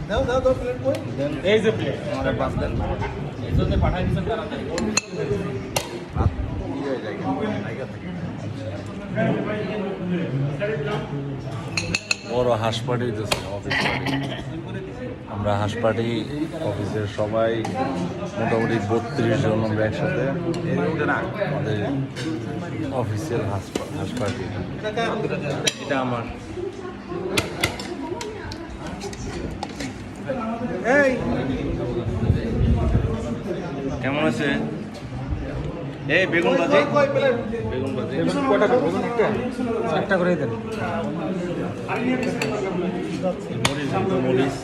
দাও প্লেট কই এই যে প্লেট আমারে পাঁচ দেন এই জন্য পাঠাই দিচ্ছেন তাড়াতাড়ি ভাত কি হয়ে যায় টাইগার থেকে বড় হাঁস পার্টি হইতেছে অফিস পার্টি আমরা হাঁস পার্টি অফিসের সবাই মোটামুটি 32 জন আমরা একসাথে আমাদের অফিসের হাঁস পার্টি এটা আমার এই কেমন আছে এই বেগুন ভাজি বেগুন ভাজি কয়টা বেগুন একটা করে দেন মরিচ মরিচ